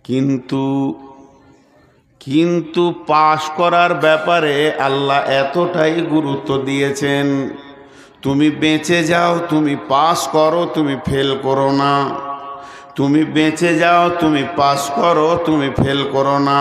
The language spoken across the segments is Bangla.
কিন্তু কিন্তু পাশ করার ব্যাপারে আল্লাহ এতটাই গুরুত্ব দিয়েছেন, তুমি বেঁচে যাও, তুমি পাস করো, তুমি ফেল করো না। তুমি বেঁচে যাও, তুমি পাস করো, তুমি ফেল করো না।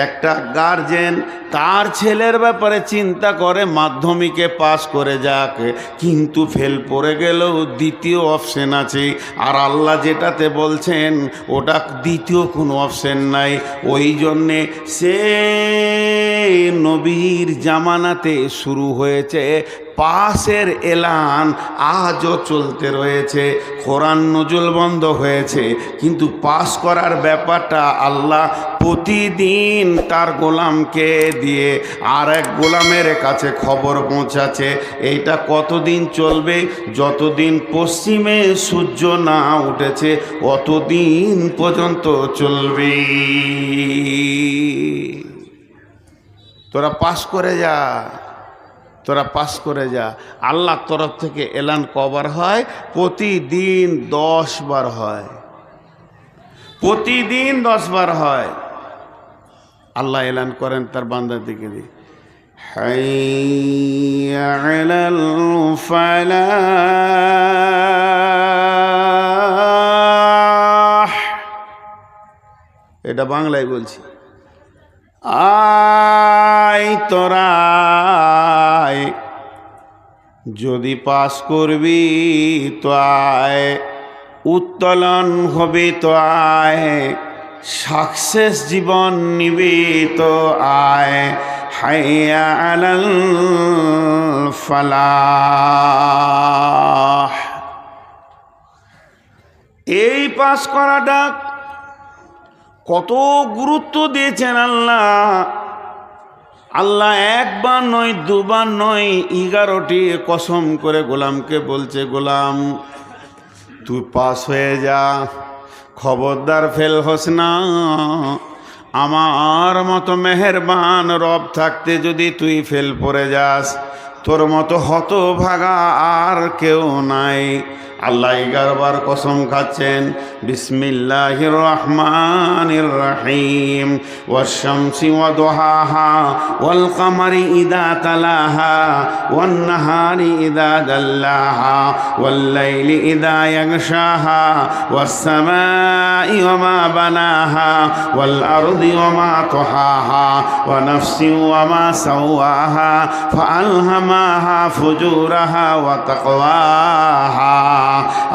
একটা গার্জেন তার ছেলের ব্যাপারে চিন্তা করে মাধ্যমিকে পাস করে যাক, কিন্তু ফেল পড়ে গেলেও দ্বিতীয় অপশন আছে। আর আল্লাহ যেটাতে বলছেন ওটা দ্বিতীয় কোনো অপশন নাই। ওই জন্যে সে নবীর জামানাতে শুরু হয়েছে পাসের এলান, আজও চলতে রয়েছে। কোরআন নজুল বন্ধ হয়েছে, কিন্তু পাস করার ব্যাপারটা আল্লাহ প্রতিদিন তার গোলামকে দিয়ে আর এক গোলামের কাছে খবর পৌঁছাচ্ছে। এইটা কতদিন চলবে? যতদিন পশ্চিমে সূর্য না উঠেছে অতদিন পর্যন্ত চলবে। তোরা পাস করে যা, তোরা পাস করে যা। আল্লাহর তরফ থেকে এলান কবার হয়? প্রতিদিন 10 বার হয়, প্রতিদিন 10 বার হয়। আল্লাহ এলান করেন তার বান্দার দিকে দিয়ে, হাইয়া আলাল ফালাহ। এটা বাংলায় বলছি। আয় তোরা আয়, যদি পাস করবি তো আয়, উত্তোলন হবে তো আয়, সাকসেস জীবন নিবি তো আয়। হাইয়া আলাল ফালাহ। এই পাস করাটা কত গুরুত্ব দিয়েছেন আল্লাহ। আল্লাহ একবার নয়, দুবার নয়, 11টি কসম করে গোলামকে বলছে, গোলাম তুই পাস হয়ে যা, খবরদার ফেল হোস না। আমার মতো মেহেরবান রব থাকতে যদি তুই ফেল পড়ে যাস, তোর মতো হতভাগা আর কেউ নাই। আল্লাহ 11 বার কসম খাচ্ছেন, বিসমিল্লাহির রহমানির রহিম, ওয়াশ-শামসি ওয়া দুহাহা, ওয়াল কামারি ইযা তালাহা, ওয়ান নাহারি ইযা দাল্লাহা, ওয়াল লাইলি ইযা ইয়াগশাহা, ওয়াস সামাই ওয়া মা বানাহা, ওয়াল আরদি ওয়া মা তুহাহা, ওয়া নাফসিন ওয়া মা সাওয়াহা, ফাআলহামাহা ফুজুরাহা ওয়া তাকওয়াহা।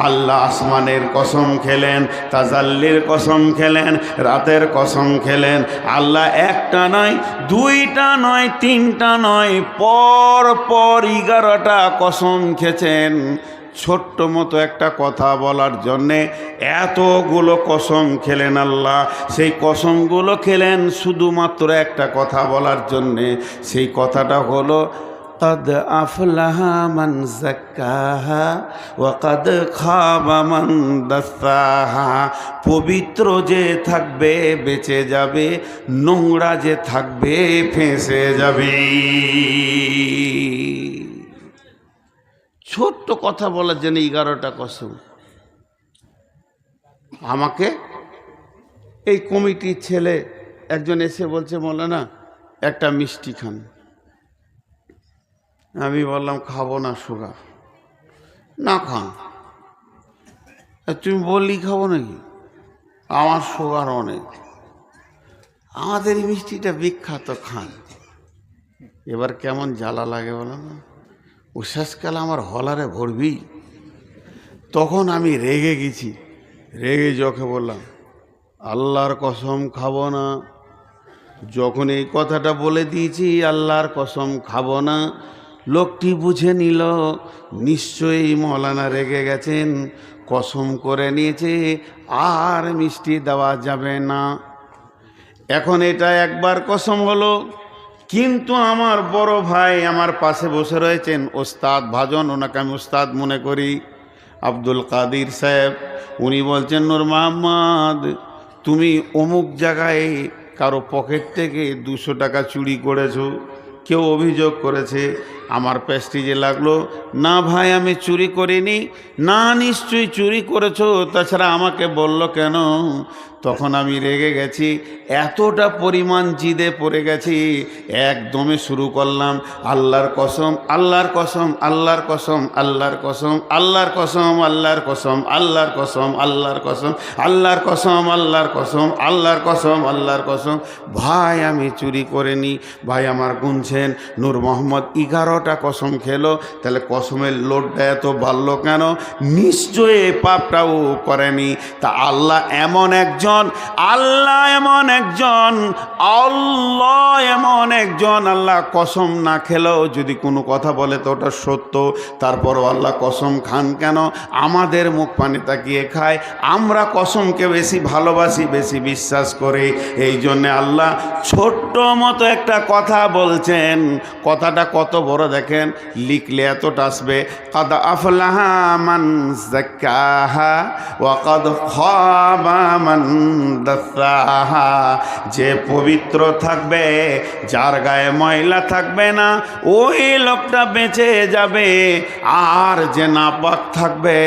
আল্লাহ আসমানের কসম খেলেন, তাজাল্লির কসম খেলেন, রাতের কসম খেলেন। আল্লাহ একটা নয়, দুইটা নয়, তিনটা নয়, পর পর 11টা কসম খেয়েছেন। ছোট্ট মতো একটা কথা বলার জন্যে এতগুলো কসম খেলেন আল্লাহ। সেই কসমগুলো খেলেন শুধুমাত্র একটা কথা বলার জন্যে। সেই কথাটা হলো, কদ আফলাহা মান যাক্কাহা ওয়া কদ খাবা মান দাসসাহা। পবিত্র যে থাকবে বেঁচে যাবে, নোংরা যে থাকবে ফেঁসে যাবে। ছোট্ট কথা বলার জন্য 11টা কসম। আমাকে এই কমিটির ছেলে একজন এসে বলছে, মৌলানা একটা মিষ্টি খান। আমি বললাম খাবো না, সুগার। না খান। তুমি বললি খাবো নাকি? আমার সুগার অনেক, আমাদের এই মিষ্টিটা বিখ্যাত, খান। এবার কেমন জ্বালা লাগে বলো না? ও শেষকালে আমার হলারে ভরবি। তখন আমি রেগে গেছি, রেগে যখন বললাম আল্লাহর কসম খাবো না। যখন এই কথাটা বলে দিয়েছি আল্লাহর কসম খাবো না, লোকটি বুঝে নিল নিশ্চয়ই মৌলানা রেগে গেছেন, কসম করে নিয়েছে আর মিষ্টি দেওয়া যাবে না। এখন এটা একবার কসম হলো, কিন্তু আমার বড় ভাই আমার পাশে বসে রয়েছেন, ওস্তাদ ভাজন, ওনাকে আমি ওস্তাদ মনে করি, আব্দুল কাদির সাহেব। উনি বলছেন, নূর মোহাম্মদ তুমি অমুক জায়গায় কারো পকেট থেকে 200 টাকা চুরি করেছো, কেউ অভিযোগ করেছে, আমার প্রেস্টিজে লাগলো, না ভাই আমি চুরি করিনি, না নিশ্চয়ই চুরি করেছো, তাছাড়া আমাকে বললো কেন? তখন আমি রেগে গেছি, এতটা পরিমাণ জিদে পড়ে গেছি, একদমে শুরু করলাম, আল্লাহর কসম, আল্লাহর কসম, আল্লাহর কসম, আল্লাহর কসম, আল্লাহর কসম, আল্লাহর কসম, আল্লাহর কসম, আল্লাহর কসম, আল্লাহর কসম, আল্লাহর কসম, আল্লাহর কসম, আল্লাহর কসম। ভাই আমি চুরি করিনি। ভাই আমার গুনছেন, নূর মোহাম্মদ 11টা কসম খেলো। তাহলে কসমের লোডটা এত বাড়লো কেন? নিশ্চয়ই এই পাপটাও করেনি। তা আল্লাহ এমন একজন, আল্লাহ এমন একজন, আল্লাহ এমন একজন, আল্লাহ কসম না খেলেও যদি কোনো কথা বলে তো ওটা সত্য, তারপরও আল্লাহ কসম খান কেন? আমাদের মুখ পানে তাকিয়ে খায়, আমরা কসমকে বেশি ভালোবাসি, বেশি বিশ্বাস করি। এই জন্যে আল্লাহ ছোট্ট মতো একটা কথা বলছেন। কথাটা কত বড় দেখেন, লিখলে এতটা আসবে, কাদ আফলাহা মান যাক্কাহা ওয়া কাদ খাবা মান দাসাহা। যে পবিত্র থাকবে, যার গায়ে ময়লা থাকবে না, ওই লোকটা বেঁচে যাবে। আর যে নাপাক থাকবে,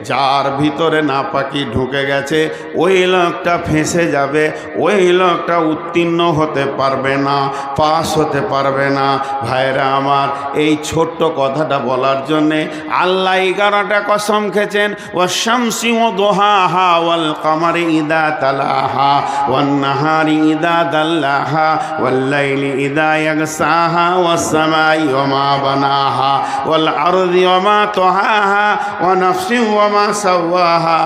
যার ভিতরে নাপাকি ঢুকে গেছে, ওই লোকটা ফেঁসে যাবে, ওই লোকটা উত্তীর্ণ হতে পারবে না, পাস হতে পারবে না। ভাইরা আমার, এই ছোট্ট কথাটা বলার জন্যে আল্লাহ 11টা কসম খেয়েছেন। ওয়াশ-শামসি ওয়া দুহাহা ওয়াল কামারি ইদা তালাহা ওয়ান নাহারি ইদা দাল্লাহা ওয়াল লাইলি ইদা ইয়াগসাহা ওয়াস সামাই ওয়া মা বানাহা ওয়াল আরদি ওয়া মা তাহাহা ওয়া নাফসিন ওয়া মা সাওয়াহা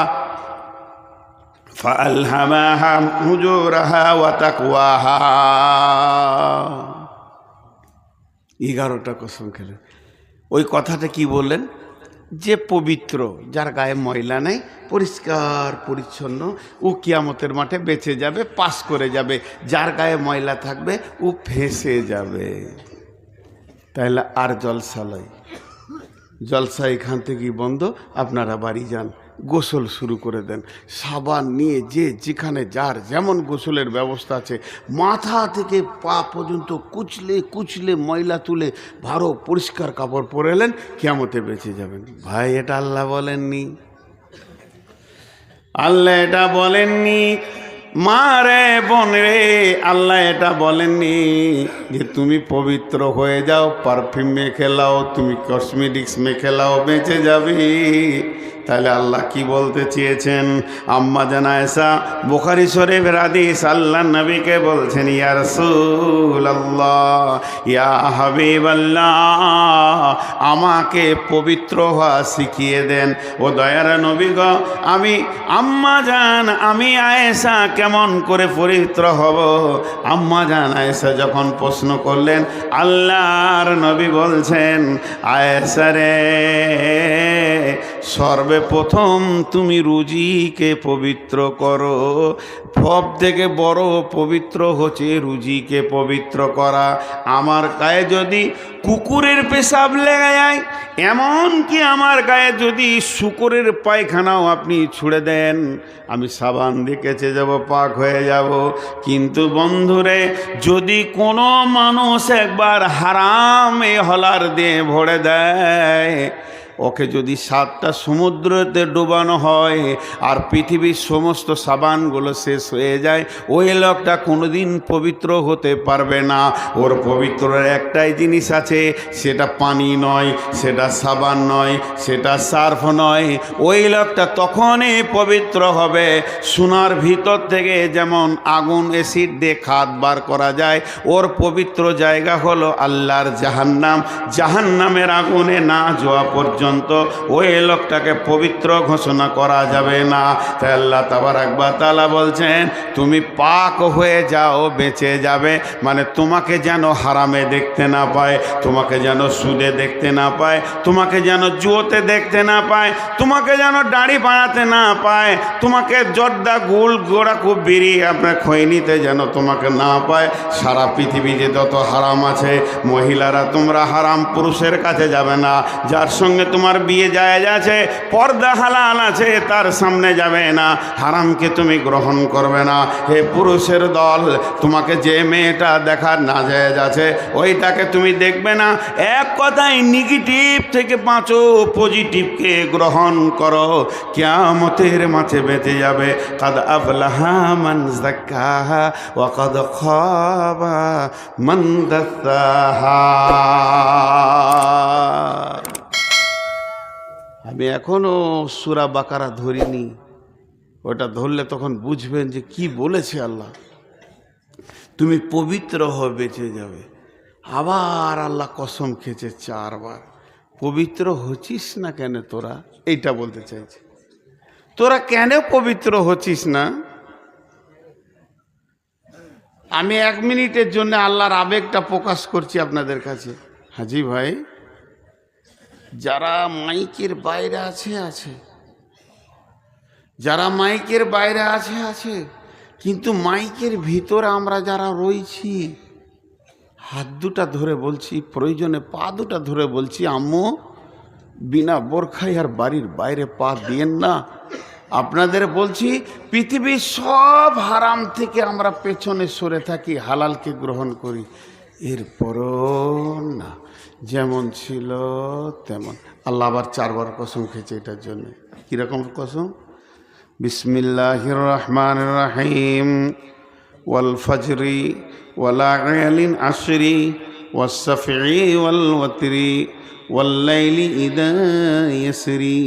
ফাআলহামাহা ফুজুরাহা ওয়া তাকওয়াহা। 11টা কসম খেলেন। ওই কথাটা কি বললেন? যে পবিত্র, যার গায়ে ময়লা নেই, পরিষ্কার পরিচ্ছন্ন, ও কিয়ামতের মাঠে বেঁচে যাবে, পাস করে যাবে। যার গায়ে ময়লা থাকবে, ও ফেঁসে যাবে। তাহলে আর জলসা লয়, জলসা এখান থেকেই বন্ধ। আপনারা বাড়ি যান, গোসল শুরু করে দেন, সাবান নিয়ে যে যেখানে যার যেমন গোসলের ব্যবস্থা আছে, মাথা থেকে পা পর্যন্ত কুচলে কুচলে ময়লা তুলে ভালো পরিষ্কার কাপড় পরে এলেন, কিয়ামতে বেঁচে যাবেন। ভাই এটা আল্লাহ বলেননি, আল্লাহ এটা বলেননি। মা রে বোন রে, আল্লাহ এটা বলেননি যে তুমি পবিত্র হয়ে যাও, পারফিউম মেখে লাও, তুমি কসমেটিক্স মেখে লাও, বেঁচে যাবে। তাহলে আল্লাহ কি বলতে চেয়েছেন? আম্মা জান আয়েশা, বুখারী শরীফের হাদিস, আল্লাহ নবীকে বলছেন, ইয়া রাসূলুল্লাহ, ইয়া হাবিবাল্লাহ, আমাকে পবিত্র হওয়া শিখিয়ে দেন। ও দয়ার নবী গো, আমি আম্মা জান, আমি আয়েশা কেমন করে পবিত্র হব? আম্মা জান আয়েশা যখন প্রশ্ন করলেন, আল্লাহর নবী বলছেন, আয়েশা রে, সর্বপ্রথম তুমি রুজিকে পবিত্র করো। সব থেকে বড় পবিত্র হচ্ছে রুজিকে পবিত্র করা। আমার গায়ে যদি কুকুরের পেশাব লেগে যায়, এমনকি আমার গায়ে যদি শুকরের পায়খানাও আপনি ছুঁড়ে দেন, আমি সাবান দিয়ে কেচে যাব, পাক হয়ে যাব। কিন্তু বন্ধুরে, যদি কোনো মানুষ একবার হারামে হলার দিয়ে ভরে দেয়, ওকে যদি 7টা সমুদ্রতে ডুবানো হয় আর পৃথিবীর সমস্ত সাবানগুলো শেষ হয়ে যায়, ওই লোকটা কোনোদিন পবিত্র হতে পারবে না। ওর পবিত্রের একটাই জিনিস আছে, সেটা পানি নয়, সেটা সাবান নয়, সেটা সার্ফ নয়। ওই লোকটা তখনই পবিত্র হবে। সোনার ভিতর থেকে যেমন আগুন অ্যাসিড দিয়ে খাদ বার করা যায়, ওর পবিত্র জায়গা হলো আল্লাহর জাহান্নাম। জাহান্নামের আগুনে না যাওয়া পর্যন্ত ওই লোকটাকে পবিত্র ঘোষণা করা যাবে না। তাই আল্লাহ তাবারাক ওয়া তাআলা বলছেন, তুমি পাক হয়ে যাও, বেঁচে যাবে। মানে তোমাকে যেন হারামে দেখতে না পায়, তোমাকে যেন সুদে দেখতে না পায়, তোমাকে যেন জুয়োতে দেখতে না পায়, তোমাকে যেন দাড়ি বাড়াতে না পায়, তোমাকে জর্দা গুল গোড়া খুব বিড়ি আপনার খৈনিতে যেন তোমাকে না পায়। সারা পৃথিবীতে যত হারাম আছে, মহিলারা তোমরা হারাম পুরুষের কাছে যাবে না, যার সঙ্গে তোমার বিয়ে জায়েজ আছে, পর্দা হালাল আছে, তার সামনে যাবে না, হারামকে তুমি গ্রহণ করবে না। হে পুরুষের দল, তোমাকে যে মেয়েটা দেখার নাজায়েজ আছে ওইটাকে তুমি দেখবে না। এক কথায় নেগেটিভ থেকে বাঁচো, পজিটিভকে গ্রহণ করো, কিয়ামতের মাঝে বেঁচে যাবে। কাদ আফলাহা মান যাক্কাহা ওয়া কাদ খাবা মান দাসসাহা। আমি এখনো সূরা বাকারা ধরিনি, ওটা ধরলে তখন বুঝবেন যে কি বলেছে আল্লাহ। তুমি পবিত্র হয়ে বেঁচে যাবে। আবার আল্লাহ কসম খেয়েছে 4 বার, পবিত্র হচ্ছিস না কেন তোরা, এইটা বলতে চাইছে। তোরা কেন পবিত্র হচ্ছিস না? আমি 1 মিনিটের জন্য আল্লাহর আবেগটা প্রকাশ করছি আপনাদের কাছে। হাজি ভাই, যারা মাইকের বাইরে আছে, যারা মাইকের বাইরে আছে, কিন্তু মাইকের ভিতরে আমরা যারা রয়েছি, হাত দুটা ধরে বলছি, প্রয়োজনে পা দুটা ধরে বলছি, আম্মু বিনা বোরখায় আর বাড়ির বাইরে পা দিয়েন না। আপনাদের বলছি, পৃথিবীর সব হারাম থেকে আমরা পেছনে সরে থাকি, হালালকে গ্রহণ করি। এরপরও না, যেমন ছিল তেমন। আল্লাহ আবার 4 বার কসম খেয়েছে এটার জন্য। কীরকম কসম? বিসমিল্লাহির রহমানির রহিম। ওয়াল ফজরি ওয়ালায়ালিন আশরি ওয়াসসাফি ওয়াল ওয়াতরি ওয়াল্লাইলি ইযা ইয়াসরি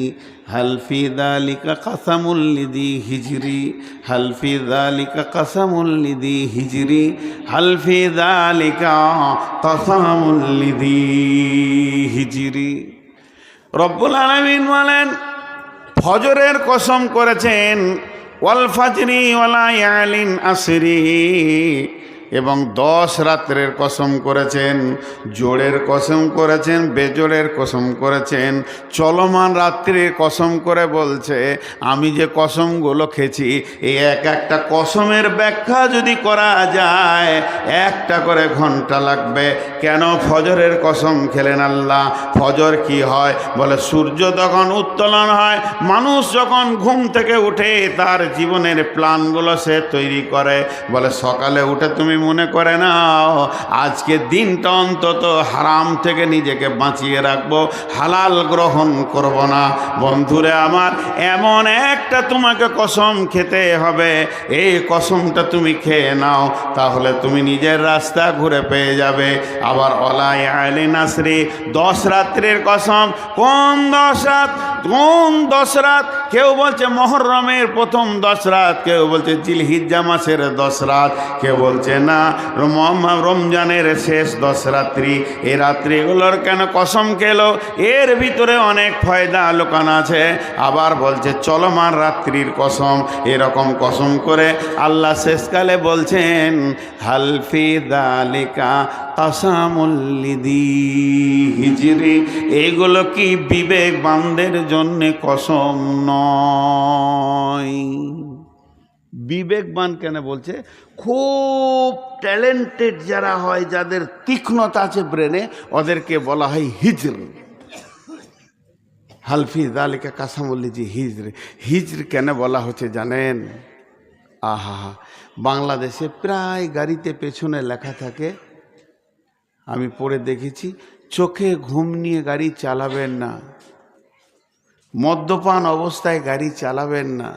হাল ফি যালিকা কাসামুল লিযি হিজরি হাল ফি যালিকা কাসামুল লিযি হিজরি হাল ফি যালিকা কাসামুল লিযি হিজরি। রব্বুল আলামিন বলেন, ফজরের কসম করেছেন, ওয়াল ফাজরি ওয়ালায়ালিন আশরি, এবং 10 রাত্রের কসম করেছেন, জোড়ের কসম করেছেন, বেজোড়ের কসম করেছেন, চলমান রাত্রির কসম করে বলছে, আমি যে কসমগুলো খেয়েছি এই একটা কসমের ব্যাখ্যা যদি করা যায় 1টা করে ঘন্টা লাগবে। কেন ফজরের কসম খেলেন আল্লাহ? ফজর কি হয়? বলে সূর্য তখন উত্তোলন হয়, মানুষ যখন ঘুম থেকে উঠে তার জীবনের প্ল্যানগুলো সে তৈরি করে। বলে সকালে উঠে তুমি মনে করে নাও আজকে দিনটা অন্তত হারাম থেকে নিজেকে বাঁচিয়ে রাখবো, হালাল গ্রহণ করব না। বন্ধুরে আমার, এমন একটা তোমাকে কসম খেতে হবে, এই কসমটা তুমি খেয়ে নাও, তাহলে তুমি নিজের রাস্তা ঘুরে পেয়ে যাবে। আবার ওয়ালায়ালিন আশরি, 10 রাত্রের কসম। কোন 10 রাত? কোন 10 রাত? কেউ বলছে মুহররমের প্রথম 10 রাত, কেউ বলছে জিলহিজ্জা মাসের 10 রাত, কেউ বলছে না রমজানের শেষ 10 রাত্রি। এই রাত্রিগুলোর কেন কসম খেলো? এর ভিতরে অনেক ফায়দা লুকানো আছে। আবার বলছে চলমান রাত্রির কসম। এরকম কসম করে আল্লাহ শেষকালে বলছেন, হাল ফি যালিকা কাসামুল লিযি হিজরি। এইগুলো কি বিবেকবানদের জন্য কসম নয়? বিবেকবান কেন বলছে? খুব ট্যালেন্টেড যারা হয়, যাদের তীক্ষ্ণতা আছে ব্রেনে, ওদেরকে বলা হয় হিজর। হালফি যালিকা কাসামুল লিযি হিজর। হিজর কেন বলা হচ্ছে জানেন? আহা, বাংলাদেশে প্রায় গাড়িতে পেছনে লেখা থাকে, আমি পড়ে দেখেছি, চোখে ঘুম নিয়ে গাড়ি চালাবেন না, মদ্যপান অবস্থায় গাড়ি চালাবেন না।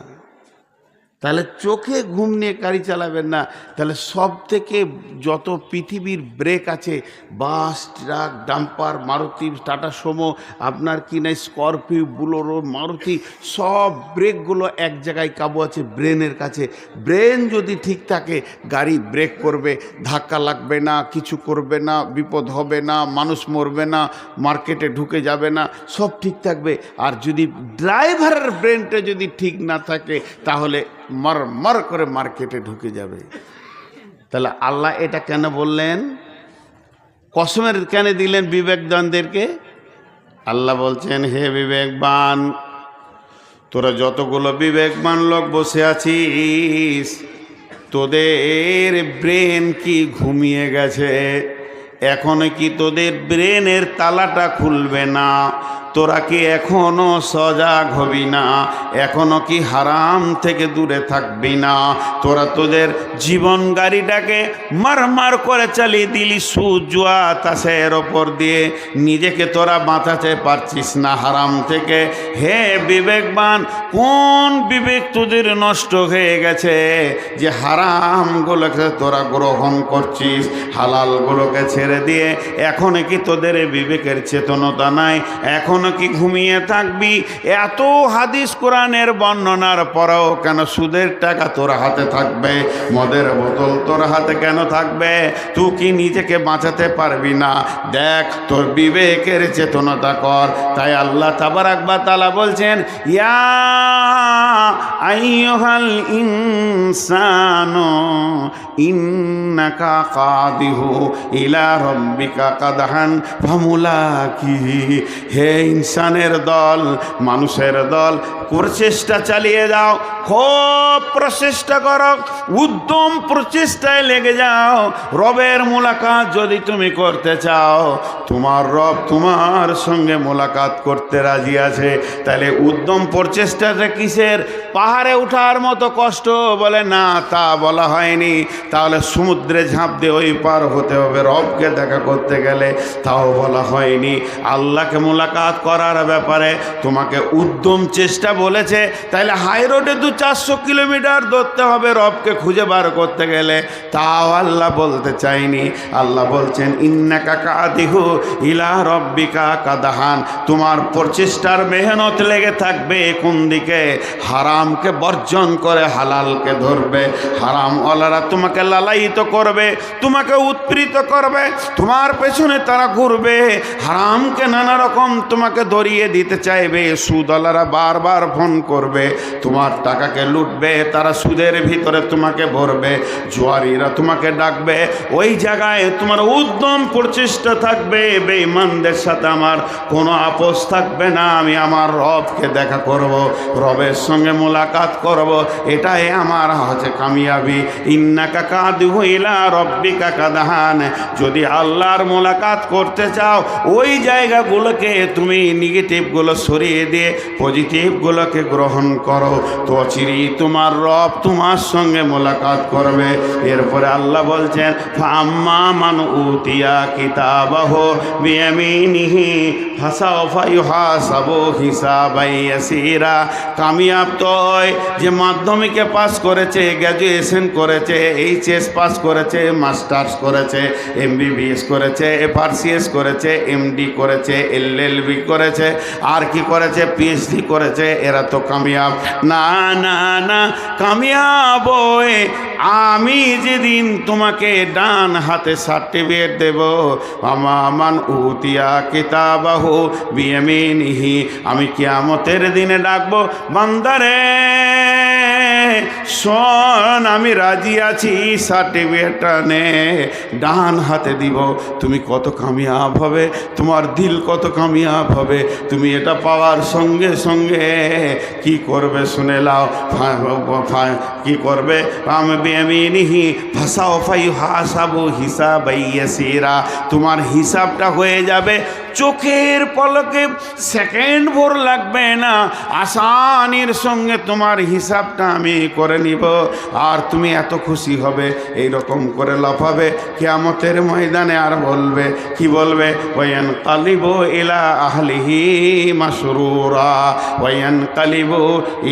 তাহলে চোখে ঘুম নিয়ে গাড়ি চালাবেন না। তাহলে সব থেকে যত পৃথিবীর ব্রেক আছে, bus, truck, dumper, Maruti, Tata Sumo, আপনার কি নাই, স্করপিও, বুলোরো, মারুতি, সব ব্রেকগুলো এক জায়গায় কাবু আছে, ব্রেনের কাছে। ব্রেন যদি ঠিক থাকে, গাড়ি ব্রেক করবে, ধাক্কা লাগবে না, কিছু করবে না, বিপদ হবে না, মানুষ মরবে না, মার্কেটে ঢুকে যাবে না, সব ঠিক থাকবে। আর যদি ড্রাইভারের ব্রেনটা যদি ঠিক না থাকে, তাহলে মর করে মার্কেটে ঢুকে যাবে। তাহলে আল্লাহ এটা কেন বললেন? কসমের কেন দিলেন বিবেকবানদেরকে? আল্লাহ বলছেন, হে বিবেকবান, তোরা যতগুলো বিবেকবান লোক বসে আছিস, তোদের ব্রেন কি ঘুমিয়ে গেছে? এখনো কি তোদের ব্রেনের তালাটা খুলবে না? তোরা কি এখনো সজাগ হবি না? এখনো কি হারাম থেকে দূরে থাকবি না? তোরা তোদের জীবন গাড়িটাকে মারমার করে চালিয়ে দিলি সুদ জুয়া তাসের ওপর দিয়ে, নিজেকে তোরা বাঁচাতে পারছিস না হারাম থেকে। হে বিবেকবান, কোন বিবেক তোদের নষ্ট হয়ে গেছে যে হারামগুলোকে তোরা গ্রহণ করছিস, হালালগুলোকে ছেড়ে দিয়ে? এখনো কি তোদের বিবেকের চেতনতা নাই? এখনো কি ঘুমিয়ে থাকবি? এত হাদিস কোরআনের বর্ণনার পরেও কেন সুদের টাকা তোর হাতে থাকবে? মদের বোতল তোর হাতে কেন থাকবে? তুই কি নিজেকে বাঁচাতে পারবি না? দেখ, তোর বিবেকের চেতনতা কর। তাই আল্লাহ তাবারাক ওয়া তাআলা বলছেন, ইয়া আইয়ুহাল ইনসানু ইন্নাকা কাদিহু ইলা রাব্বিকা কাদহান ফামুলাকিহি। হে ইনসানের দল, মানুষের দল, প্রচেষ্টা চালিয়ে যাও, খুব প্রচেষ্টা করো, উদ্যম প্রচেষ্টায় লেগে যাও। রবের মোলাকাত যদি তুমি করতে চাও, তোমার রব তোমার সঙ্গে মোলাকাত করতে রাজি আছে। তাহলে উদ্যম প্রচেষ্টাটা কিসের? পাহাড়ে ওঠার মতো কষ্ট বলে না, তা বলা হয়নি। তাহলে সমুদ্রে ঝাঁপ দিয়ে ওই পার হতে হবে রবকে দেখা করতে গেলে, তাও বলা হয়নি। আল্লাহকে মোলাকাত করার ব্যাপারে তোমাকে উদ্যম চেষ্টা বলেছে। তাইলে হাই রোডে 400 কিলোমিটার দৌড়তে হবে রবকে খুঁজে বার করতে গেলে, তাও আল্লাহ বলতে চাইনি। আল্লাহ বলছেন, ইন্নাকা কাদিহু ইলা রব্বিকা কাদহান। তোমার প্রচেষ্টার মেহনত লেগে থাকবে কোন দিকে? হারামকে বর্জন করে হালালকে ধরবে। হারাম ওয়ালারা তোমাকে লালায়িত করবে, তোমাকে উৎপীড়িত করবে, তোমার পেছনে তারা ঘুরবে। হারামকে নানা রকম তোমাকে ধরিয়ে দিতে চাইবে। সুদওয়ালারা বারবার ফোন করবে, তোমার টাকাকে লুটবে, তারা সুদের ভিতরে তোমাকে ভরবে। জুয়ারিরা তোমাকে ডাকবে, ওই জায়গায় তোমার উদ্যম প্রচেষ্টা থাকবে। বেঈমানদের সাথে আমার কোনো আপোষ থাকবে না। আমি আমার রবকে দেখা করব, রবের সঙ্গে মোলাকাত করব, এটাই আমার হচ্ছে কামিয়াবি। ইন্নাকা কাদিহু ইলা রব্বিকা কাদহান। যদি আল্লাহর মোলাকাত করতে চাও, ওই জায়গাগুলোকে তুমি নেগেটিভগুলো সরিয়ে দিয়ে পজিটিভগুলোকে গ্রহণ করো, তো চিরি তোমার রব তোমার সঙ্গে মোলাকাত করবে। এরপরে আল্লাহ বলছেন, ফাম্মা মান উতিয়া কিতাবাহু বিয়ামিনিহি ফাসাওফা ইউহাসাবু হিসাবান ইয়াসীরা। কামিয়াব তো যে মাধ্যমিকে পাস করেছে, গ্র্যাজুয়েশন করেছে, এইচএস পাস করেছে, মাস্টার্স করেছে, এমবিবিএস করেছে, এফআরসিএস করেছে, এমডি করেছে, এলএলবি করেছে, আর কি করেছে, পিএইচডি করেছে। এরা তো কামিয়াব না। না না, কামিয়াব আমি যেদিন তোমাকে ডান হাতে সার্টিফিকেট দেব, আমান উতিয়া কিতাবাহু বিয়ামিনিহি, আমি কিয়ামতের দিনে ডাকবো, বান্দারে শোন, আমি রাজি আছি, সার্টিফিকেটটা নে, ডান হাতে দিব। তুমি কত কামিয়াব হবে, তোমার দিল কত কামিয়াব হবে। তুমি এটা পাওয়ার সঙ্গে সঙ্গে কি করবে শুনে লাও। কি করবে? আমি বিয়ামিনিহি ফাসাওফা ইউহাসাবু হিসাবান ইয়াসীরা। তোমার হিসাবটা হয়ে যাবে চোখের পলকে, সেকেন্ড ভোর লাগবে না। আসানির সঙ্গে তোমার হিসাবটা আমি করে নিব, আর তুমি এত খুশি হবে, এই রকম করে লাফাবে কিয়ামতের ময়দানে। আর বলবে, কি বলবে? ওয়ায়ানকালিবু ইলা আহলিহি মাসরুরা, ওয়ায়ানকালিবু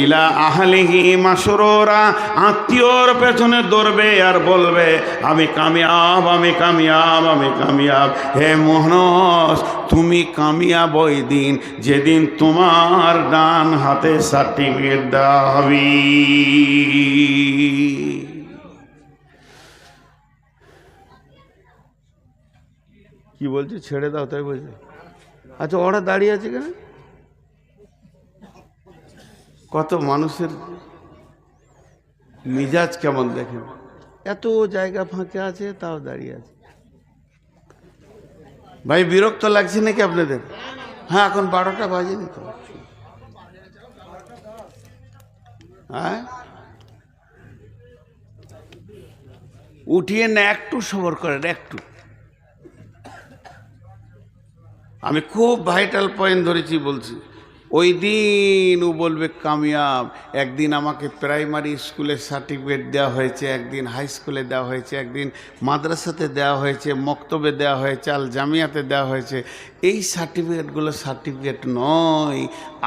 ইলা আহলিহি মাসরুরা। আত্মীয়র পেছনে দৌড়বে আর বলবে, আমি কামিয়াব, আমি কামিয়াব, আমি কামিয়াব। হে মোহনস, তুমি কামিয়াব ওই দিন যেদিন তোমার ডান হাতে সার্টিফিকেট দেওয়া হবে। কি বলছি? ছেড়ে দাও, তাই বলছে। আচ্ছা, ওরা দাঁড়িয়ে আছে কেন? কত মানুষের মিজাজ কেমন দেখেন, এত জায়গা ফাঁকা আছে তাও দাঁড়িয়ে আছে। ভাই, বিরক্ত লাগছে নাকি আপনাদের? হ্যাঁ, এখন 12টা বাজেনি তো। হ্যাঁ, উঠিয়ে না, একটু সবর করেন, একটু। আমি খুব ভাইটাল পয়েন্ট ধরেছি বলছি। ওই দিন ও বলবে কামিয়াব। একদিন আমাকে প্রাইমারি স্কুলে সার্টিফিকেট দেওয়া হয়েছে, একদিন হাই স্কুলে দেওয়া হয়েছে, একদিন মাদ্রাসাতে দেওয়া হয়েছে, মক্তবে দেওয়া হয়েছে, আল জামিয়াতে দেওয়া হয়েছে। এই সার্টিফিকেটগুলো সার্টিফিকেট নয়,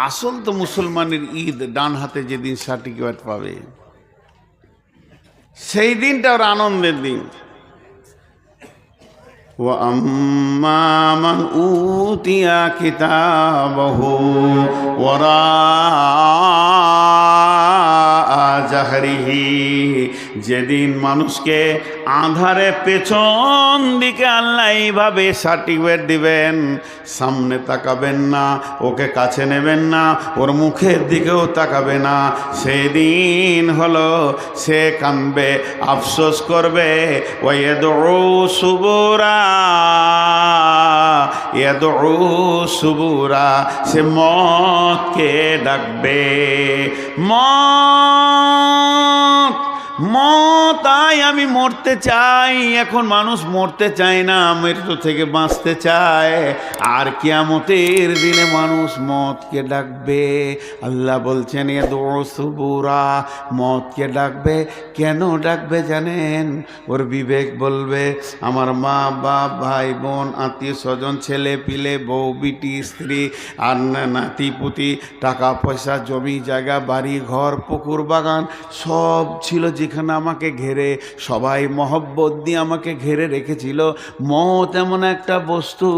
আসল তো মুসলমানের ঈদ ডান হাতে যেদিন সার্টিফিকেট পাবে সেই দিনটা ওর আনন্দের দিন। وَأَمَّا مَنْ أُوتِيَ كِتَابَهُ وَرَاءَ ظَهْرِهِ, যেদিন মানুষকে আধারে পেছন দিকে আল্লাহ এইভাবে সার্টিফিকেট দিবেন, সামনে তাকাবেন না, ওকে কাছে নেবেন না, ওর মুখের দিকেও তাকাবে না, সেদিন হলো সে কাঁদবে, আফসোস করবে। ওয়াইয়াদউ সুবুরা, ইয়াদউ সুবুরা, সে মতকে ডাকবে। মত মত, আয় আমি মরতে চাই। এখন মানুষ মরতে চায় না, মৃত্যু থেকে বাঁচতে চায়। আর কিয়ামতের দিনে মানুষ মতকে ডাকবে। আল্লাহ বলছেন ইয়াদউ সুবুরা, মতকে ডাকবে। কেন ডাকবে জানেন? ওর বিবেক বলবে আমার মা বাপ, ভাই বোন, আত্মীয় স্বজন, ছেলে পিলে, বউ বিটি, স্ত্রী আর নাতি পুতি, টাকা পয়সা, জমি জায়গা, বাড়ি ঘর, পুকুর বাগান সব ছিল যেখানে আমাকে ঘেরে, সবাই মহব্বত দিয়ে আমাকে ঘেরে রেখেছিল। মত এমন একটা বস্তু,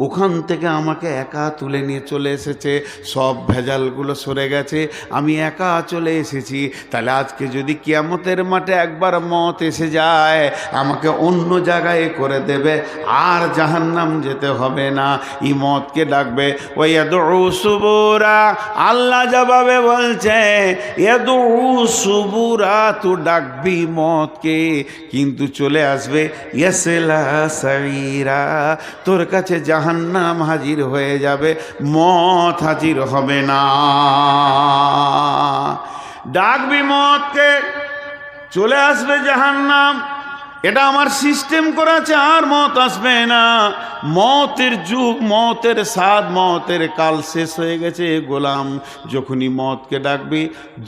ওখান থেকে আমাকে একা তুলে নিয়ে চলে এসেছে। সব ভেজালগুলো সরে গেছে, আমি একা চলে এসেছি। তাহলে আজকে যদি কিয়ামতের মাঠে একবার মত এসে যায়, আমাকে অন্য জায়গায় করে দেবে, আর জাহান্নাম যেতে হবে না। এই মতকে ডাকবে। ওয়াইয়াদউ সুবুরা, আল্লাহ জবাবে বলছে ইয়াদউ সুবুরা, তু ডাকবি মতকে, কিন্তু চলে আসবে ইয়াসলা সাইরা, তোর কাছে জাহান্নাম হাজির হয়ে যাবে, মত হাজির হবে না। ডাকবি মতকে, চলে আসবে জাহান্নাম। এটা আমার সিস্টেম করা আছে, আর মত আসবে না। মতের যুগ, মতের স্বাদ, মতের কাল শেষ হয়ে গেছে গোলাম। যখনই মতকে ডাকবি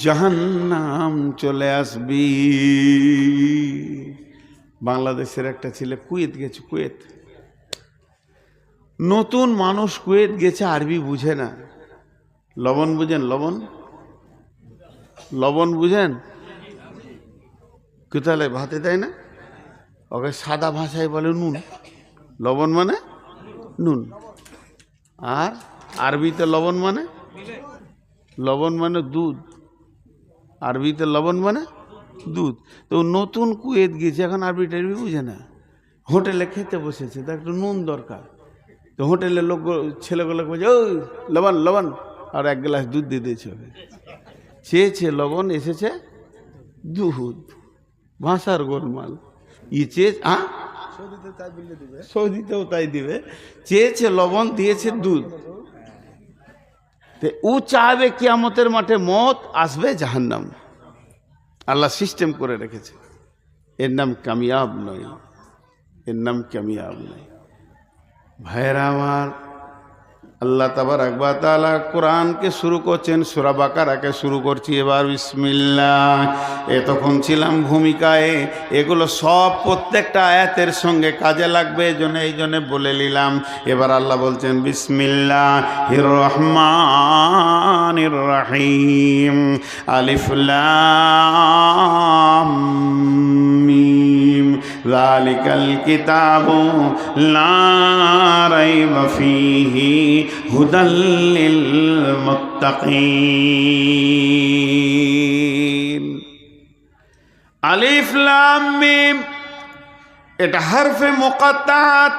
জাহান্নাম চলে আসবি। বাংলাদেশের একটা ছেলে কুয়েত গেছে, কুয়েত, নতুন মানুষ কুয়েত গেছে, আরবি বুঝে না। লবণ বুঝেন? লবণ, লবণ বুঝেন? কোথায় ভাতে দেয় না, ওকে সাদা ভাষায় বলে নুন। লবণ মানে নুন, আর আরবিতে লবণ মানে, লবণ মানে দুধ, আরবিতে লবণ মানে দুধ। তো নতুন কুয়েত গিয়েছে, এখন আরবি টারবি বুঝে না। হোটেলে খেতে বসেছে, তার একটু নুন দরকার। তো হোটেলের লোক, ছেলেগুলোকে বলছে ওই লবণ লবণ, আর এক গ্লাস দুধ দিয়ে দিয়েছে। চেয়েছে লবণ, এসেছে দুধ। ভাষার গোলমাল। সৌদিতেও তাই দিবে। চেয়েছে লবণ, দিয়েছে দুধ। ও চাইবে কিয়ামতের মাঠে মত আসবে, জাহান্নাম। আল্লাহ সিস্টেম করে রেখেছে। এর নাম কামিয়াব নয়, এর নাম কামিয়াব নয়। ভাইরা আমার, আল্লাহ তাবারক ওয়া তাআলা কোরআনকে শুরু করছেন, সূরা বাকারাকে শুরু করছি এবার। বিসমিল্লাহ। এতক্ষণ ছিলাম ভূমিকায়, এগুলো সব প্রত্যেকটা আয়াতের সঙ্গে কাজে লাগবে, এই জন্য বলে নিলাম। এবার আল্লাহ বলছেন বিসমিল্লাহির রহমানির রহিম, আলিফ লাম মিম, যালিকাল কিতাবু লা রাইবা ফীহি হুদাল লিল মুত্তাকিন। আলিফ লাম মিম, এটা হরফে মুকাত্তাত,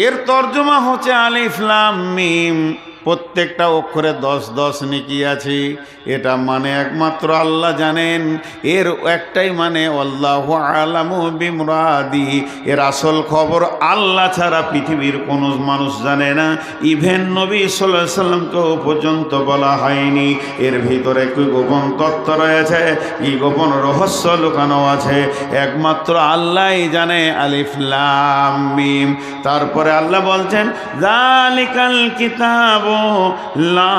এর তর্জমা হচ্ছে আলিফ লাম মিম। প্রত্যেকটা অক্ষরে 10 নেকি আছে। এটা মানে একমাত্র আল্লাহ জানেন। এর একটাই মানে আল্লাহু আলামু বিমুরাদি, এর আসল খবর আল্লাহ ছাড়া পৃথিবীর কোনো মানুষ জানে না। ইভেন নবী সাল্লাল্লাহু আলাইহি সাল্লামকেও পর্যন্ত বলা হয়নি। এর ভিতরে কি গোপন তত্ত্ব রয়েছে, কি গোপন রহস্য লুকানো আছে, একমাত্র আল্লাহই জানে। আলিফ লাম মিম। তারপরে আল্লাহ বলছেন যালিকাল কিতাবু লা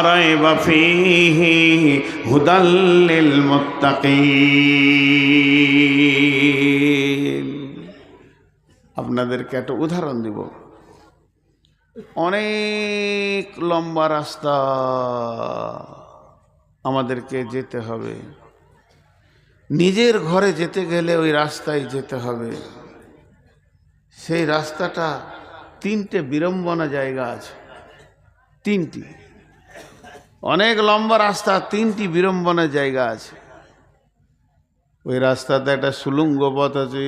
রাইবা ফীহি হুদাল লিল মুত্তাকিন। আপনাদেরকে একটা উদাহরণ দিব। অনেক লম্বা রাস্তা আমাদেরকে যেতে হবে। নিজের ঘরে যেতে গেলে ওই রাস্তায় যেতে হবে। সেই রাস্তাটা 3টে বিড়ম্বনা জায়গা আছে। 3টি অনেক লম্বা রাস্তা, 3টি বিড়ম্বনা জায়গা আছে। ওই রাস্তাতে একটা সুলঙ্গ পথ আছে।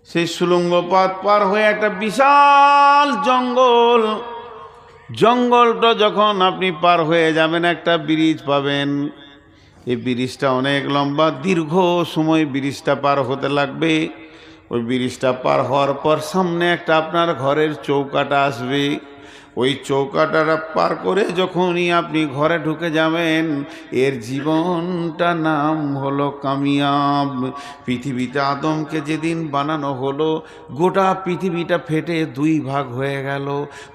সেই সুলঙ্গ পথ পার হয়ে একটা বিশাল জঙ্গল। জঙ্গলটা যখন আপনি পার হয়ে যাবেন একটা ব্রিজ পাবেন। এই ব্রিজটা অনেক লম্বা, দীর্ঘ সময় ব্রিজটা পার হতে লাগবে। ওই ব্রিজটা পার হওয়ার পর সামনে একটা আপনার ঘরের চৌকাটা আসবে। ওই চৌকাটা পার করে যখনই আপনি ঘরে ঢুকে যাবেন, এর জীবনটা নাম হলো কামিয়াব। পৃথিবীতে আদমকে যেদিন বানানো হলো, গোটা পৃথিবীটা ফেটে 2 ভাগ হয়ে গেল।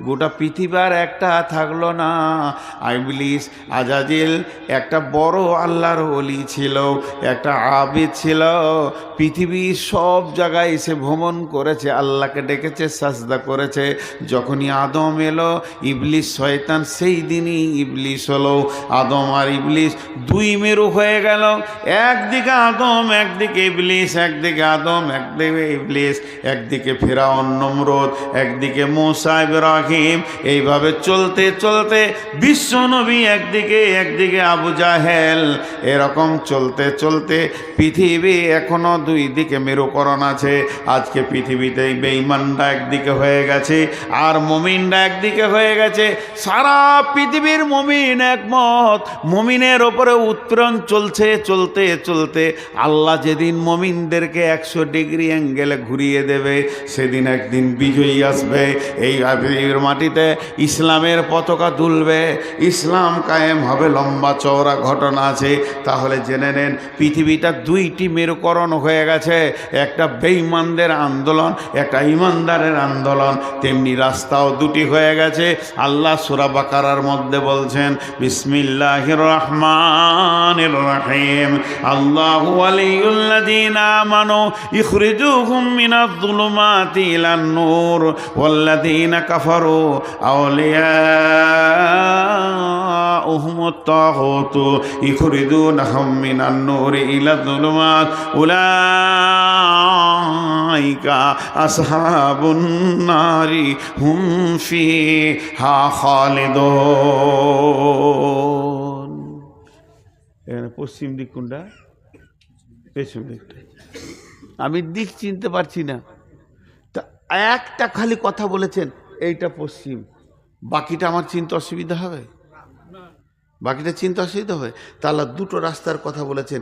গোটা পৃথিবীর একটা থাকলো না। ইবলিস আজাজিল একটা বড় আল্লাহর ওলি ছিল, একটা আবিদ ছিল। পৃথিবীর সব জায়গায় এসে ভ্রমণ করেছে, আল্লাহকে ডেকেছে, সাজদা করেছে। যখনই আদম এলো, ইবলিস শয়তান সেই দিনই ইবলিস হলো। আদম আর ইবলিস 2 মেরু হয়ে গেল। একদিকে আদম, একদিকে ইবলিস, একদিকে আদম, একদিকে ইবলিস, একদিকে ফিরআউন নমরুদ, একদিকে মূসা ইব্রাহিম। এইভাবে চলতে চলতে বিশ্ব নবী একদিকে, একদিকে আবু জাহেল। এরকম চলতে চলতে পৃথিবী এখনো 2 দিকে মেরুকরণ আছে। আজকে পৃথিবীতে বেঈমানরা একদিকে হয়ে গেছে আর মুমিনরা একদিকে হয়ে গেছে। সারা পৃথিবীর মুমিন একমত। মুমিনের ওপরে উৎপীড়ন চলছে। চলতে চলতে আল্লাহ যেদিন মুমিনদেরকে 100 ডিগ্রি অ্যাঙ্গেলে ঘুরিয়ে দেবে, সেদিন একদিন বিজয়ী আসবে। এই পৃথিবীর মাটিতে ইসলামের পতাকা দুলবে, ইসলাম কায়েম হবে। লম্বা চওড়া ঘটনা আছে। তাহলে জেনে নেন, পৃথিবীটা 2টি মেরুকরণ হয়ে গেছে। একটা বেঈমানদের আন্দোলন, একটা ইমানদারের আন্দোলন। তেমনি রাস্তাও 2টি হয়ে গেছে। আল্লাহ সূরা বাকারার মধ্যে বলছেন বিসমিল্লাহির রহমানির রহিম আল্লাহু ওয়ালিয়ুল্লাযীনা আমানু ইখরিজুহুম মিনাজ যুলুমাতি ইলান নূর ওয়াল্লাযীনা কাফারু আউলিয়াউহুমুত তাগুতু ইখরিজুনাহুম মিনান নূরি ইলায যুলুমাত উলাইকা আসহাবুন নারি হুম ফিহা খালিদুন। এখানে পশ্চিম দিক কোনটা? পেছন দিকটা। আমি দিক চিনতে পারছি না। তা একটা খালি কথা বলেছেন এইটা পশ্চিম, বাকিটা আমার চিনতে অসুবিধা হবে? বাকিটা চিন্তা অসুবিধা হবে? তাহলে 2টো রাস্তার কথা বলেছেন।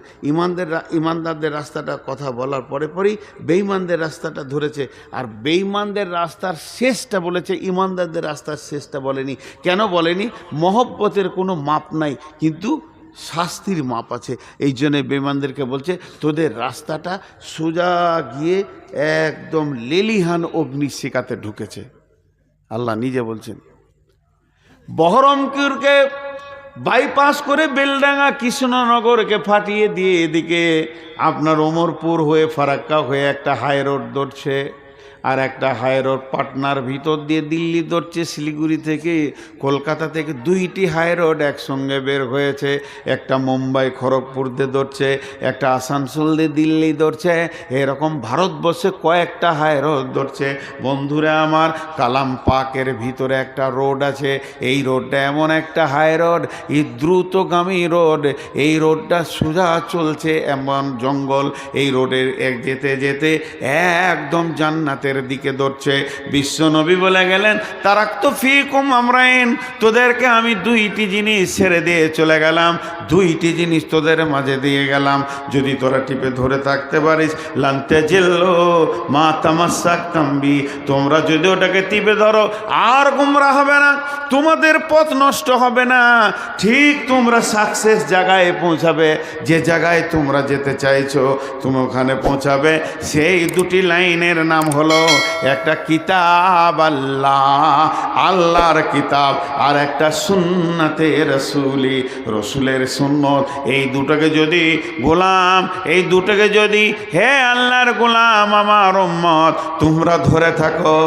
ইমানদারদের রাস্তাটা কথা বলার পরে পরেই বেঈমানদের রাস্তাটা ধরেছে। আর বেঈমানদের রাস্তার শেষটা বলেছে, ইমানদারদের রাস্তার শেষটা বলেনি। কেন বলেনি? মহব্বতের কোনো মাপ নাই, কিন্তু শাস্তির মাপ আছে। এই জন্যে বেঈমানদেরকে বলছে তোদের রাস্তাটা সোজা গিয়ে একদম লেলিহান অগ্নিশিখাতে ঢুকেছে। আল্লাহ নিজে বলছেন। বহরমপুরকে বাইপাস করে বেলডাঙ্গা কৃষ্ণনগরকে ফাটিয়ে দিয়ে এদিকে আপনার ওমরপুর হয়ে ফারাক্কা হয়ে একটা হাই রোড ধরছে। আর একটা হাই রোড পাটনার ভিতর দিয়ে দিল্লি ধরছে। শিলিগুড়ি থেকে, কলকাতা থেকে 2টি হাই রোড একসঙ্গে বের হয়েছে। একটা মুম্বাই খড়গপুর দিয়ে ধরছে, একটা আসানসোল দিয়ে দিল্লি ধরছে। এরকম ভারতবর্ষে কয়েকটা হাই রোড ধরছে। বন্ধুরা আমার, কালাম পাকের ভিতরে একটা রোড আছে। এই রোডটা এমন একটা হাই রোড, এই দ্রুতগামী রোড। এই রোডটা সোজা চলছে এমন জঙ্গল। এই রোডের যেতে যেতে একদম জান্নাতের নাকের দিকে ধরছে। বিশ্ব নবী বলে গেলেন, তারাক্তু ফীকুম আমরাইন, তোদেরকে আমি দুইটি জিনিস ছেড়ে দিয়ে চলে গেলাম, দুইটি জিনিস তোদের মাঝে দিয়ে গেলাম, যদি তোরা টিপে ধরে থাকতে পারিস লান তাজিল্লু মা তামাসসাকতুম বি, তোমরা যদি ওটাকে টিপে ধরো আর গোমরা হবে না, তোমাদের পথ নষ্ট হবে না, ঠিক তোমরা সাকসেস জায়গায় পৌঁছাবে, যে জায়গায় তোমরা যেতে চাইছো তুমি ওখানে পৌঁছাবে। সেই দুটি লাইনের নাম হলো, একটা কিতাব আল্লাহ, আল্লাহর কিতাব, আর একটা সুন্নতে রসুলি, রসুলের সুন্নত। এই দুটোকে যদি গোলাম, এই দুটোকে যদি হে আল্লাহর গোলাম আমার উম্মত তোমরা ধরে থাকো,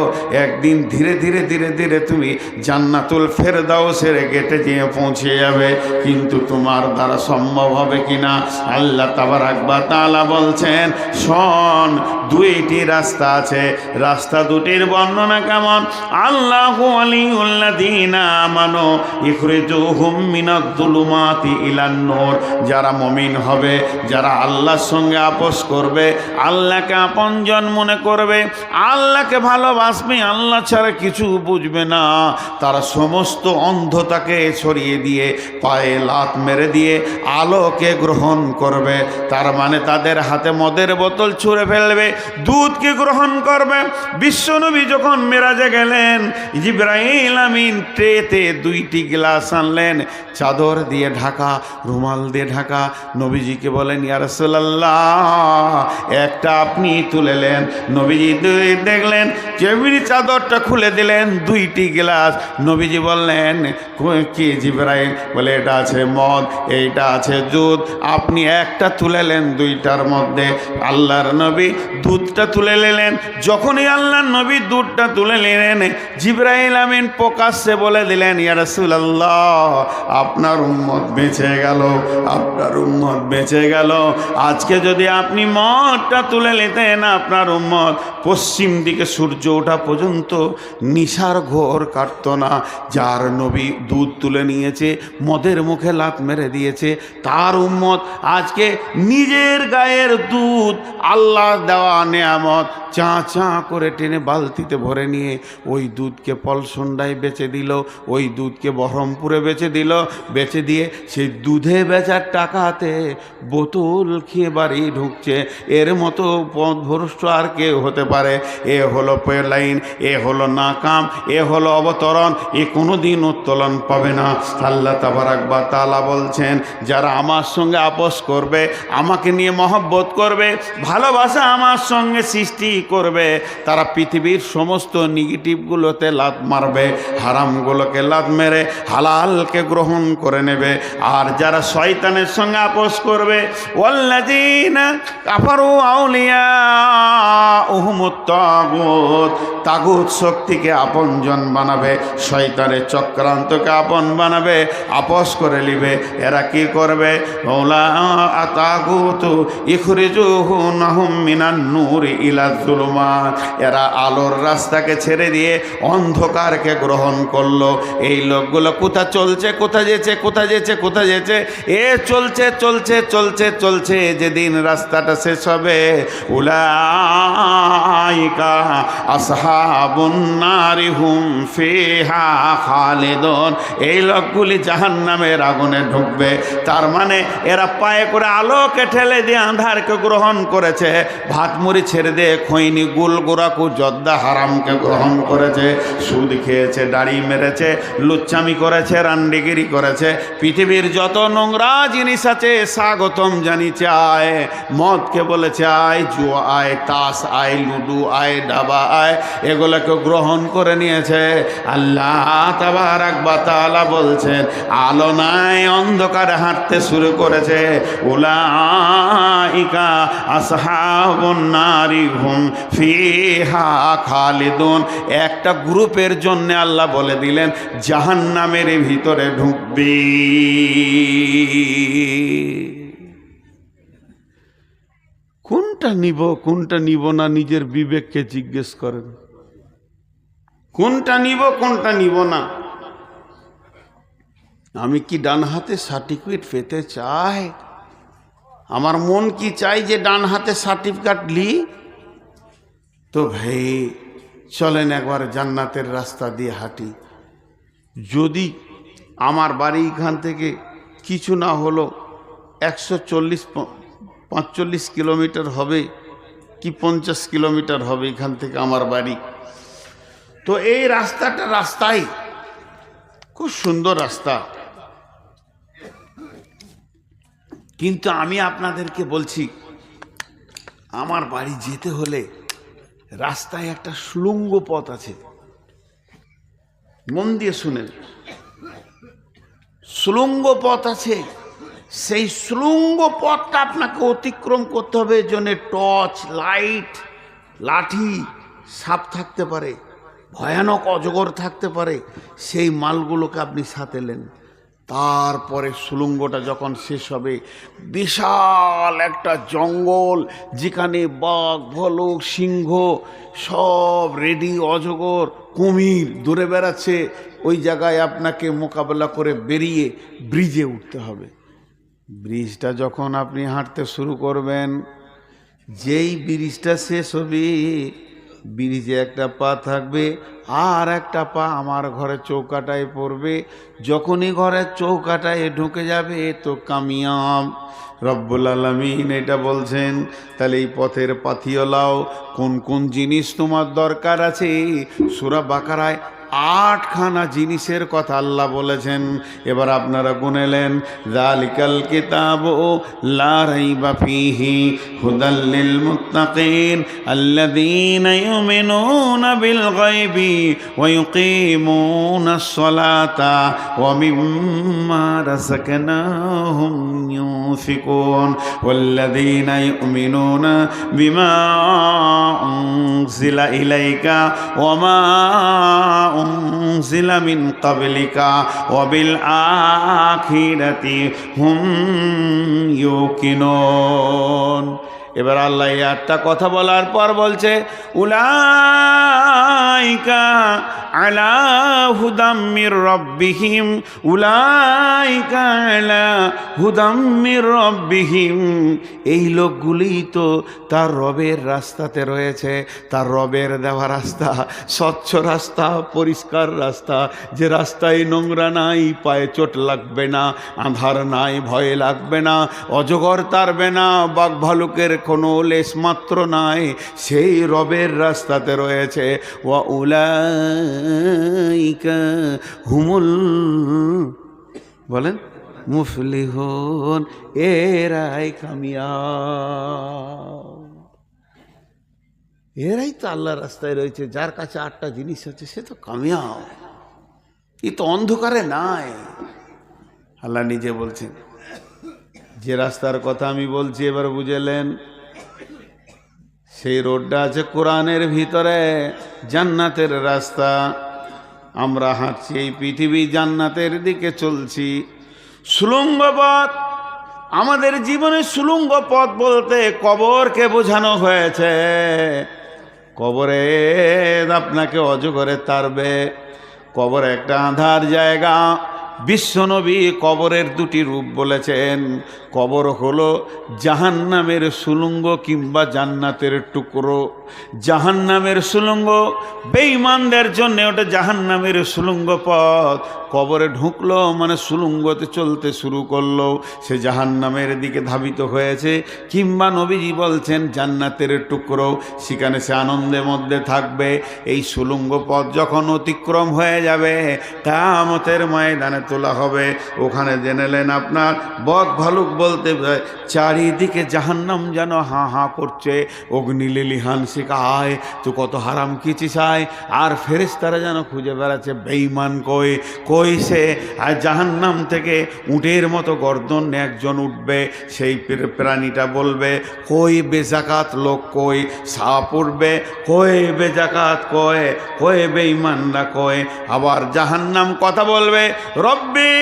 একদিন ধীরে ধীরে ধীরে ধীরে তুমি জান্নাতুল ফেরদাউসের গেটে গিয়ে পৌঁছে যাবে। কিন্তু তোমার দ্বারা সম্ভব হবে কিনা? আল্লাহ তাবারাক ওয়া তাআলা বলছেন, শোন, দুইটি রাস্তা আছে, রাস্তা দুটির বর্ণনা কেমন? আল্লাহু ওয়ালিউল্লাযীনা আমানু ইখরিজুহুম মিনাজ-জুলুমাতি ইলান-নূর, যারা মুমিন হবে, যারা আল্লাহর সঙ্গে আপোস করবে, আল্লাহকে আপনজন মনে করবে, আল্লাহকে ভালোবাসবে, আল্লাহ ছাড়া কিছু বুঝবে না, তারা সমস্ত অন্ধতাকে ছড়িয়ে দিয়ে পায়ে লাত মেরে দিয়ে আলোকে গ্রহণ করবে। তার মানে তাদের হাতে মদের বোতল ছুঁড়ে ফেলবে, দুধকে গ্রহণ করবে। বিশ্বনবী যখন মেরাজে গেলেন, জিবরাইল আমিন ট্রেতে দুইটি গ্লাস আনলেন, চাদর দিয়ে ঢাকা, রুমাল দিয়ে ঢাকা। নবীজিকে বলেন, ইয়া রাসূলুল্লাহ, একটা আপনি তুলেলেন। নবীজি দেখলেন, যেমনি চাদরটা খুলে দিলেন, দুইটি গ্লাস। নবীজি বললেন, কি জিবরাইল? বলে, এটা আছে মদ, এইটা আছে দুধ, আপনি একটা তুলেলেন দুইটার মধ্যে। আল্লাহর নবী দুধটা তুলে নিলেন। যখনই আল্লাহর নবী দুধটা তুলে নিলেন, জিবরাইল আমিন প্রকাশ্যে বলে দিলেন, ইয়া রাসূলুল্লাহ, আপনার উম্মত বেঁচে গেল, আপনার উম্মত বেঁচে গেল। আজকে যদি আপনি মদটা তুলে নিতেন, আপনার উম্মত পশ্চিম দিকে সূর্য ওঠা পর্যন্ত নিশার ঘোর কাটত না। যার নবী দুধ তুলে নিয়েছে, মদের মুখে লাত মেরে দিয়েছে, তার উম্মত আজকে নিজের গায়ের দুধ, আল্লাহ দেওয়া নেয়ামত, চা চা করে টেনে বালতিতে ভরে নিয়ে ওই দুধকে পলসন্ডায় বেচে দিল, ওই দুধকে বহরমপুরে বেচে দিল, বেচে দিয়ে সেই দুধে বেচার টাকাতে বোতল খেয়ে বাড়ি ঢুকছে। এর মতো পথভ্রষ্ট আর কেউ হতে পারে? এ হলো লাইন, এ হলো নাকাম, এ হলো অবতরণ, এ কোনো দিন উত্তোলন পাবে না। আল্লাহ তাবারাক ওয়া তাআলা বলছেন, যারা আমার সঙ্গে আপোস করবে, আমাকে নিয়ে মহব্বত করবে, ভালোবাসা আমার সঙ্গে সৃষ্টি করবে, তারা পৃথিবীর সমস্ত নেগেটিভগুলোতে লাত মারবে, হারামগুলোকে লাত মেরে হালালকে গ্রহণ করে নেবে। আর যারা শয়তানের সঙ্গে আপোস করবে, ওয়াল্লাযীনা কাফারু আউলিয়াউহুমুত তাগুত, তাগুত শক্তিকে আপনজন বানাবে, শয়তানের চক্রান্তকে আপন বানাবে, আপোস করে নিবে। এরা কি করবে? ওলা তাগুতু ইখরিজুহুম মিনান নূরি ইলা যুলুমাত, এরা আলোর রাস্তাকে ছেড়ে দিয়ে অন্ধকারকে গ্রহণ করলো। এই লোকগুলো কোথা চলছে, কোথা যেছে, কোথা যেছে, কোথা যেছে? এ চলছে চলছে চলছে চলছে, যেদিন রাস্তাটা শেষ হবে, উলাইকা আসহাবুন নারি হুম ফিহা খালিদুন, এই লোকগুলি জাহান্নামের আগুনে ঢুকবে। তার মানে এরা পায়ে করে আলোকে ঠেলে দিয়ে আঁধারকে গ্রহণ করেছে, ভাত মুড়ি ছেড়ে দিয়ে খৈনি গুল গোরাকু জর্দা হারামকে গ্রহণ করেছে, সুদ খেয়েছে, দাড়ি মেরেছে, লুচ্চামি করেছে, রান্ডিগিরি করেছে, পৃথিবীর যত নোংরা জিনিস আছে স্বাগতম জানিয়েছে। আয় মদকে বলেছে আয়, জুয়া আয়, তাস আয়, লুডু আয়, ডাবা আয়, এগুলোকে গ্রহণ করে নিয়েছে। আল্লাহ তাবারাক ওয়া তাআলা বলছেন, আলো নাই, অন্ধকারে হাঁটতে শুরু করেছে। উলাইকা আসহাবুন নারি হুম ফিহা খালিদুন, একটা গ্রুপের জন্য আল্লাহ বলে দিলেন জাহান্নামের ভিতরে ঢুকবি। কোনটা নিব কোনটা নিব না, নিজের বিবেককে জিজ্ঞেস করেন, কোনটা নিব কোনটা নিব না। আমি কি ডান হাতে সার্টিফিকেট পেতে চাই? আমার মন কি চাই যে ডান হাতে সার্টিফিকেট লি? তো ভাই চলেন একবার জান্নাতের রাস্তা দিয়ে হাঁটি। যদি আমার বাড়ি এখান থেকে কিছু না হলো 140-45 কিলোমিটার হবে কি 50 কিলোমিটার হবে এখান থেকে আমার বাড়ি। তো এই রাস্তাই খুব সুন্দর রাস্তা, কিন্তু আমি আপনাদেরকে বলছি আমার বাড়ি যেতে হলে রাস্তায় একটা সুড়ঙ্গ পথ আছে। মন দিয়ে শুনেন, সুড়ঙ্গ পথ আছে। সেই সুড়ঙ্গ পথটা আপনাকে অতিক্রম করতে হবে। জন্য টর্চ লাইট, লাঠি, সাপ থাকতে পারে, ভয়ানক অজগর থাকতে পারে, সেই মালগুলোকে আপনি সাথে নেন। তারপরে সুড়ঙ্গটা যখন শেষ হবে, বিশাল একটা জঙ্গল, যেখানে বাঘ, ভালুক, সিংহ সব রেডি, অজগর, কুমির দূরে বেড়াচ্ছে। ওই জায়গায় আপনাকে মোকাবেলা করে বেরিয়ে ব্রিজে উঠতে হবে। ব্রিজটা যখন আপনি হাঁটতে শুরু করবেন, যেই ব্রিজটা শেষ হবে, ব্রিজে একটা পা থাকবে আর একটা পা আমার ঘরের চৌকাটায় পড়বে। যখনই ঘরের চৌকাটায় ঢুকে যাবে তো কামিয়াব। রব্বুল আলামিন এটা বলছেন। তাহলে এই পথের পাথিওলাও কোন কোন জিনিস তোমার দরকার আছে, সূরা বাকারায় 8খানা জিনিসের কথা আল্লাহ বলেছেন। এবার আপনারা গুনেলেন, যালিকাল কিতাবু লা রাইবা ফীহি হুদাল লিল মুত্তাকিন আল্লাযীনা ইউমিনুনা বিল গায়বি ওয়া ইউকিমুনাস সালাতা ওয়া মিম্মা রাযাকনাহুম ইউনফিকুন ওয়াল্লাযীনা ইউমিনুনা বিমা উনজিলা ইলাইকা ওয়া মা উনজিলা মিন ক্বাবলিকা ওয়া বিল আখিরাতি হুম ইউকিনুন। এবার আল্লাহ এই 8টা কথা বলার পর বলছে, উলাইকা আলা হুদাম মির রাব্বিহিম, উলাইকা আলা হুদাম মির রাব্বিহিম। এই লোকগুলি তো তার রবের রাস্তাতে রয়েছে। তার রবের দেওয়া রাস্তা, স্বচ্ছ রাস্তা, পরিষ্কার রাস্তা, যে রাস্তায় নোংরা নাই, পায়ে চোট লাগবে না, আঁধার নাই, ভয় লাগবে না, অজগর তাড়বে না, বাঘ ভালুকের কোনো লেশ মাত্র নাই, সেই রবের রাস্তাতে রয়েছে। ওয়া উলাইকা হুমুল, বলেন, মুফলিহুন, এরাই কামিয়াব। এরাই তো আল্লাহর রাস্তায় রয়েছে। যার কাছে 8টা জিনিস আছে সে তো কামিয়াব, এ তো অন্ধকারে নাই। আল্লাহ নিজে বলছেন। যে রাস্তার কথা আমি বলছি এবার বুঝলেন, সেই রোডটা আছে কোরআনের ভিতরে, জান্নাতের রাস্তা। আমরা হাঁটছি এই পৃথিবী জান্নাতের দিকে চলছি। সুড়ঙ্গ পথ, আমাদের জীবনে সুড়ঙ্গ পথ বলতে কবরকে বোঝানো হয়েছে। কবরে আপনাকে অজগরে তাড়বে। কবর একটা আঁধার জায়গা। বিশ্বনবী কবরের 2টি রূপ বলেছেন। কবর হলো জাহান্নামের সুড়ঙ্গ কিংবা জান্নাতের টুকরো। জাহান্নামের সুড়ঙ্গ বেঈমানদের জন্য ওটা জাহান্নামের সুড়ঙ্গ পথ। কবরে ঢুকলো মানে সুড়ঙ্গতে চলতে শুরু করলো, সে জাহান্নামের দিকে ধাবিত হয়েছে। কিংবা নবীজি বলছেন জান্নাতের টুকরো, সেখানে সে আনন্দের মধ্যে থাকবে। এই সুড়ঙ্গ পথ যখন অতিক্রম হয়ে যাবে, কিয়ামতের ময়দানে তোলা হবে। ওখানে জেনেলেন আপনার বক ভালুক বলতে চারিদিকে জাহান্নাম যেন হাঁ হাঁ করছে। অগ্নিলিলিহান শিখায় তো কত হারাম কিছু চায়। আর ফেরেশতারা যেন খুঁজে বেড়াচ্ছে বেঈমান কই কই সে। আর জাহান্নাম থেকে উটের মতো গর্দন একজন উঠবে, সেই প্রাণীটা বলবে কই বেজাকাত লোক কই। সাপ উঠবে, কই বেজাকাত কয়, কই বেঈমানরা কয়। আবার জাহান্নাম কথা বলবে, রব্বি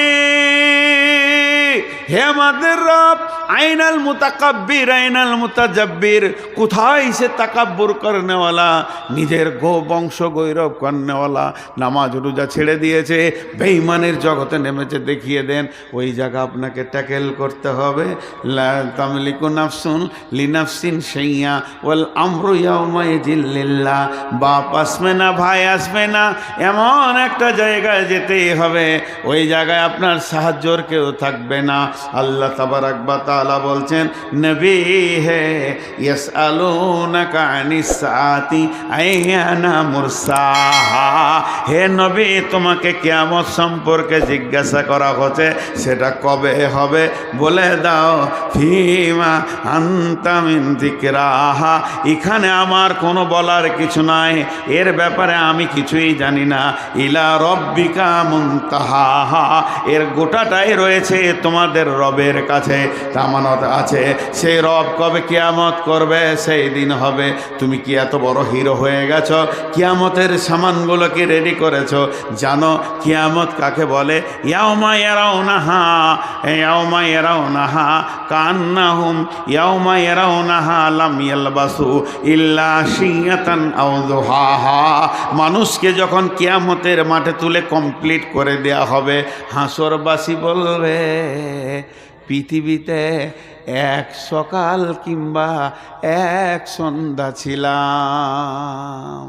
হে আমাদের রব, আইনাল মুতাকাব্বির আইনাল মুতাজাব্বির, কোথায় সে তাকাব্বুর করনেওয়ালা, নিজের বংশ গৌরব করনেওয়ালা, নামাজ রোজা ছেড়ে দিয়েছে, বেঈমানের জগতে নেমেছে, দেখিয়ে দেন। ওই জায়গা আপনাকে ট্যাকেল করতে হবে। লা তামলিকু নাফসুন লিনাফসিন শাইয়া ওয়াল আমরু ইয়াউমাইযিন লিল্লাহ। বাপ আসবে না, ভাই আসবে না, এমন একটা জায়গায় যেতেই হবে, ওই জায়গায় আপনার সাহায্যর কেউ থাকবে না। আল্লাহ তাবারাক ওয়া তাআলা বলছেন, নবী হে ইয়াসআলুনাকা আনিস সাআতি আইয়ানা মুরসাহা, হে নবী তোমাকে কিয়ামত সম্পর্কে জিজ্ঞাসা করা হচ্ছে, সেটা কবে হবে বলে দাও। ফিমা আনতা মিন যিকরাহা, এখানে আমার কোনো বলার কিছু নাই, এর ব্যাপারে আমি কিছুই জানি না। ইলা রব্বিকা মুনতাহাহা, এর গোটাটাই রয়েছে তোমাদের রবের কাছে, তামানত আছে। সেই রব কবে কিয়ামত করবে সেই দিন হবে। তুমি কি এত বড় হিরো হয়ে গেছো, কিয়ামতের সামানগুলোকে রেডি করেছো? জানো কিয়ামত কাকে বলে? ইয়াউমা ইয়ারাউনাহা, ইয়াউমা ইয়ারাউনাহা কান্নাহুম ইয়াউমা ইয়ারাউনাহা লাম ইয়ালবাসু ইল্লা শিয়াতান আও দুহাহা। মানুষকে যখন কিয়ামতের মাঠে তুলে কমপ্লিট করে দেয়া হবে, হাসরবাসী বলবে পৃথিবীতে এক সকাল কিংবা এক সন্ধ্যা ছিলাম।